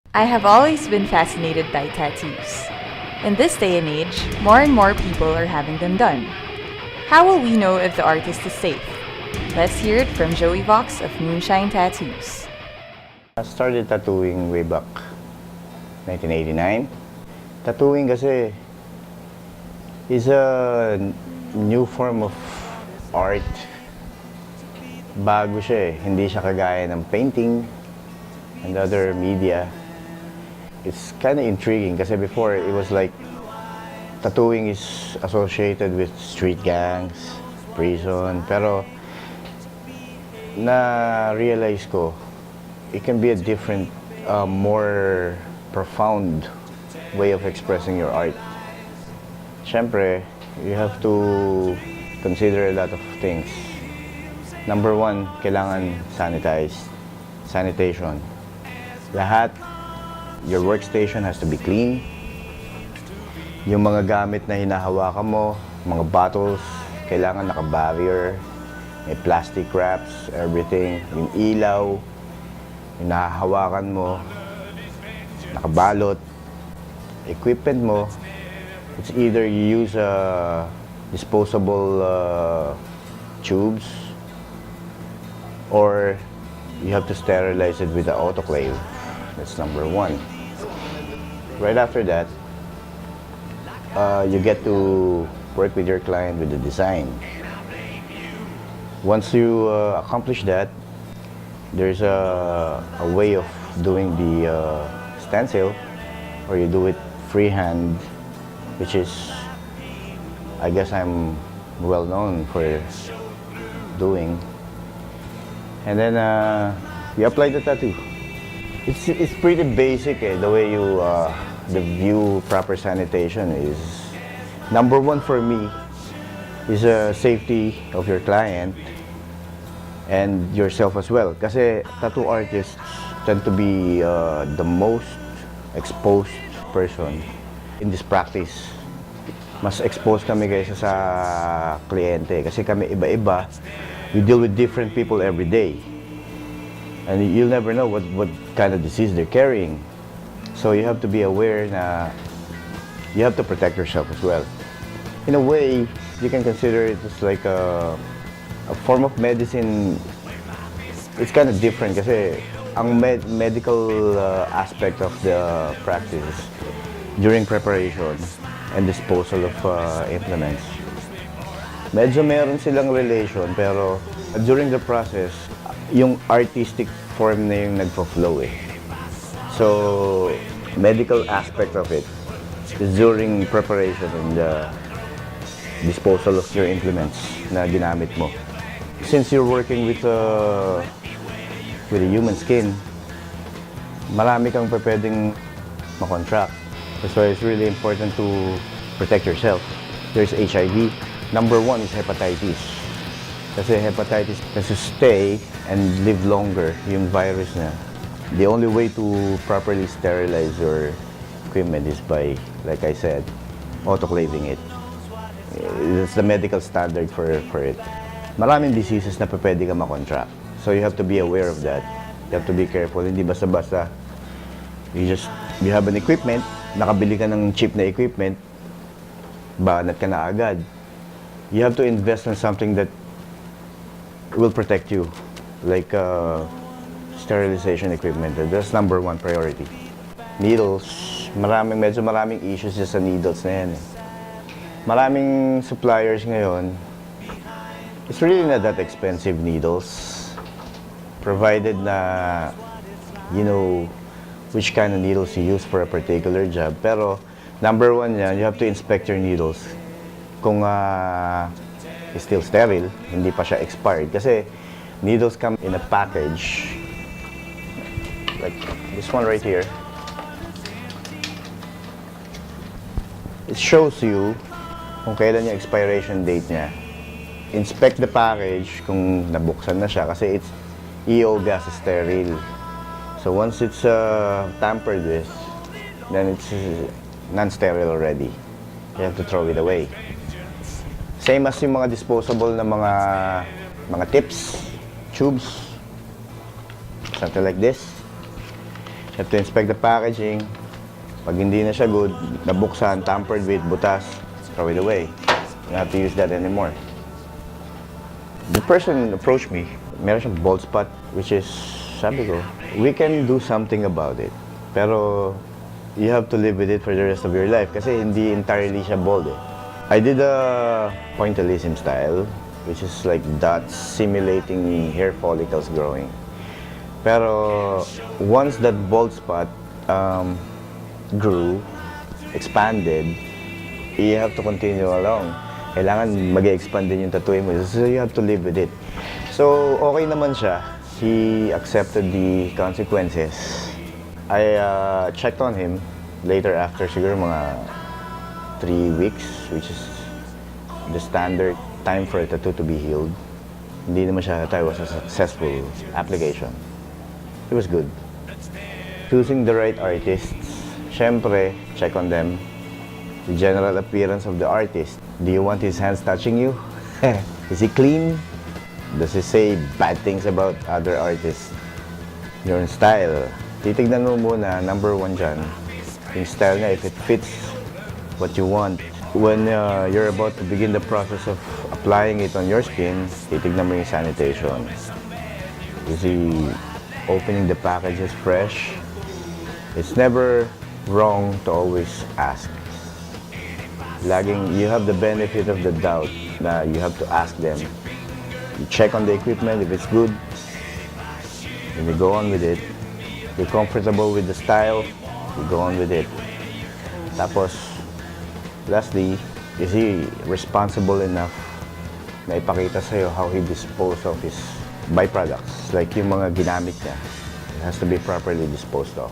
I have always been fascinated by tattoos. In this day and age, more and more people are having them done. How will we know if the artist is safe? Let's hear it from Joeyvox of Moonshine Tattoos. I started tattooing way back 1989. Tattooing kasi is a new form of art. Bago siya eh. Hindi siya kagaya ng painting and other media. It's kind of intriguing kasi before it was like tattooing is associated with street gangs, prison. Pero na-realize ko it can be a different, more profound way of expressing your art. Siyempre, you have to consider a lot of things. Number one, kailangan sanitation. Lahat, your workstation has to be clean. Yung mga gamit na hinahawakan mo, mga bottles, kailangan naka-barrier, may plastic wraps, everything. Yung ilaw, yung nahahawakan mo, nakabalot. Equipment mo, it's either you use disposable tubes or you have to sterilize it with the autoclave. That's number one. Right after that, you get to work with your client with the design. Once you accomplish that, there's a way of doing the stencil, or you do it freehand, which is, I guess I'm well known for doing. And then you apply the tattoo. It's pretty basic eh, the way you the view proper sanitation is. Number one for me is safety of your client and yourself as well. Kasi tattoo artists tend to be the most exposed person in this practice. Mas exposed kami kaysa sa kliyente kasi kami iba-iba. We deal with different people every day. And you'll never know what kind of disease they're carrying. So you have to be aware na you have to protect yourself as well. In a way, you can consider it as like a form of medicine. It's kind of different kasi ang medical aspect of the practice during preparation and disposal of implements. Medyo meron silang relation pero during the process, yung artistic form na yung nagpo-flow eh. So, medical aspect of it is during preparation and disposal of your implements na ginamit mo. Since you're working with a human skin, marami kang pwedeng makontract. That's why it's really important to protect yourself. There's HIV. Number one is hepatitis. Kasi hepatitis can stay and live longer yung virus na. The only way to properly sterilize your equipment is by, like I said, autoclaving it. It's the medical standard for it. Maraming diseases na pwede ka makontract. So you have to be aware of that. You have to be careful. Hindi basta-basta. You have an equipment, nakabili ka ng cheap na equipment, banat ka na agad. You have to invest in something that will protect you, like sterilization equipment. That's number one priority. Needles, medyo maraming issues sa needles na yan eh. Maraming suppliers ngayon, it's really not that expensive needles, provided na you know which kind of needles you use for a particular job. Pero number one yan, you have to inspect your needles kung is still sterile, hindi pa siya expired. Kasi needles come in a package, like this one right here. It shows you kung kailan yung expiration date niya. Inspect the package kung nabuksan na siya kasi it's EO gas sterile. So once it's tampered with, then it's non-sterile already. You have to throw it away. Same as yung mga disposable na mga tips, tubes, something like this. You have to inspect the packaging. Pag hindi na siya good, nabuksan, tampered with, butas, throw it away. You don't have to use that anymore. The person approached me, meron siyang bald spot, which is, sabi ko, we can do something about it. Pero, you have to live with it for the rest of your life kasi hindi entirely siya bald eh. I did a pointillism style, which is like dots simulating hair follicles growing. Pero, once that bald spot grew, expanded, you have to continue along. Kailangan mag-expand din yung tattooing mo. So you have to live with it. So, okay naman siya. He accepted the consequences. I checked on him later after siguro mga 3 weeks, which is the standard time for a tattoo to be healed. Hindi naman siya, it was a successful application. It was good. Choosing the right artists. Siyempre, check on them. The general appearance of the artist. Do you want his hands touching you? Is he clean? Does he say bad things about other artists? Your style. Titignan mo muna, number 1 dyan, yung style niya, if it fits what you want. When you're about to begin the process of applying it on your skin, titignan mo yung sanitation. Is he opening the packages fresh? It's never wrong to always ask. Laging, you have the benefit of the doubt na you have to ask them. You check on the equipment, if it's good, then you go on with it. You're comfortable with the style, you go on with it. Tapos, lastly, is he responsible enough na ipakita sa'yo how he disposed of his byproducts, like yung mga ginamit niya. It has to be properly disposed of.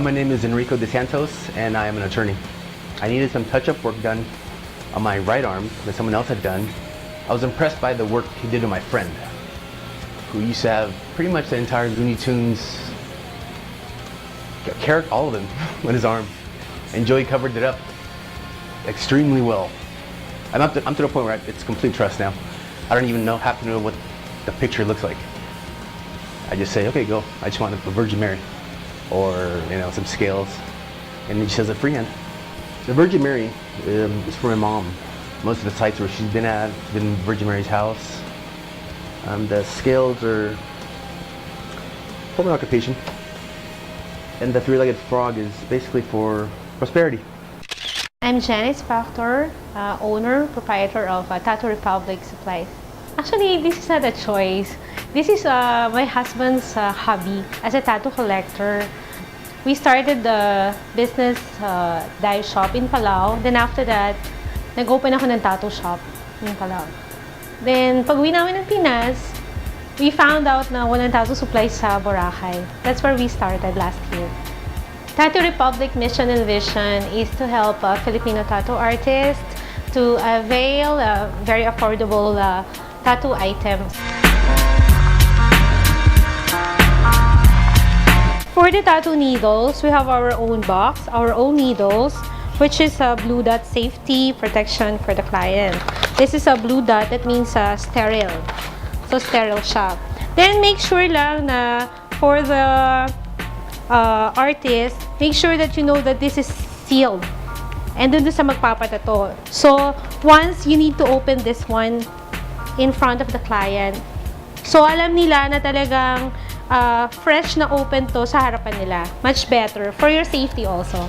My name is Enrico De Santos, and I am an attorney. I needed some touch-up work done on my right arm that someone else had done. I was impressed by the work he did on my friend, who used to have pretty much the entire Looney Tunes character, all of them, on his arm. And Joey covered it up extremely well. I'm to the point where it's complete trust now. I don't even have to know what the picture looks like. I just say, okay, go. I just want a Virgin Mary, or some scales, and then she does it freehand. The Virgin Mary is for my mom. Most of the sites where she's been at, it's been Virgin Mary's house. The scales are for my occupation, and the three-legged frog is basically for prosperity. I'm Janice Factor, owner, proprietor of Tattoo Republic Supplies. Actually, this is not a choice. This is my husband's hobby as a tattoo collector. We started the business dye shop in Palau. Then after that, nag-open ako ng tattoo shop in Palau. Then pag uwi namin ng Pinas, we found out na walang tattoo supplies sa Boracay. That's where we started last year. Tattoo Republic mission and vision is to help Filipino tattoo artists to avail very affordable tattoo items. For the tattoo needles, we have our own box, our own needles, which is a blue dot safety protection for the client. This is a blue dot, that means sterile. So, sterile siya. Then, make sure lang na for the artist, make sure that you know that this is sealed. And dun sa magpapatato. So, once you need to open this one in front of the client. So, alam nila na talagang fresh na open to sa harapan nila. Much better for your safety also.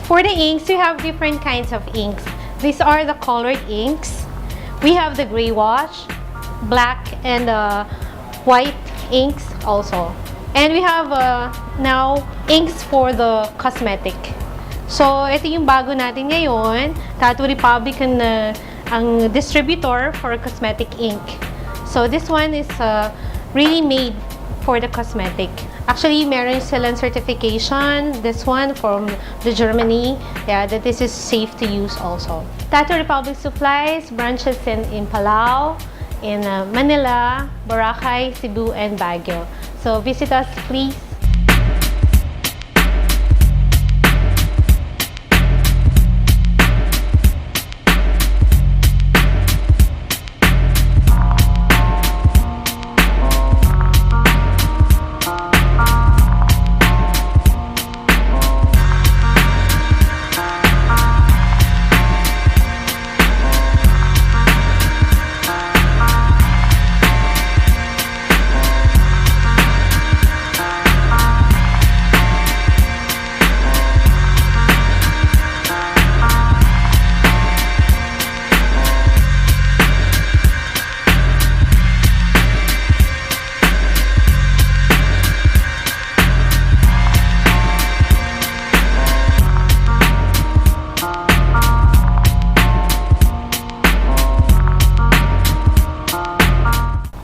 For the inks, we have different kinds of inks. These are the colored inks. We have the gray wash, black, and white inks also. And we have now inks for the cosmetic. So, ito yung bago natin ngayon. Tattoo Republic ang distributor for cosmetic ink. So, this one is really made for the cosmetic. Actually, meron silang certification, this one from the Germany, yeah, that this is safe to use also. Tattoo Republic supplies branches in Palau, in Manila, Boracay, Cebu, and Baguio. So visit us, please.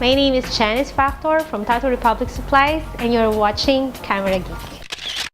My name is Janice Factor from Tattoo Republic Supplies, and you're watching Camerageek.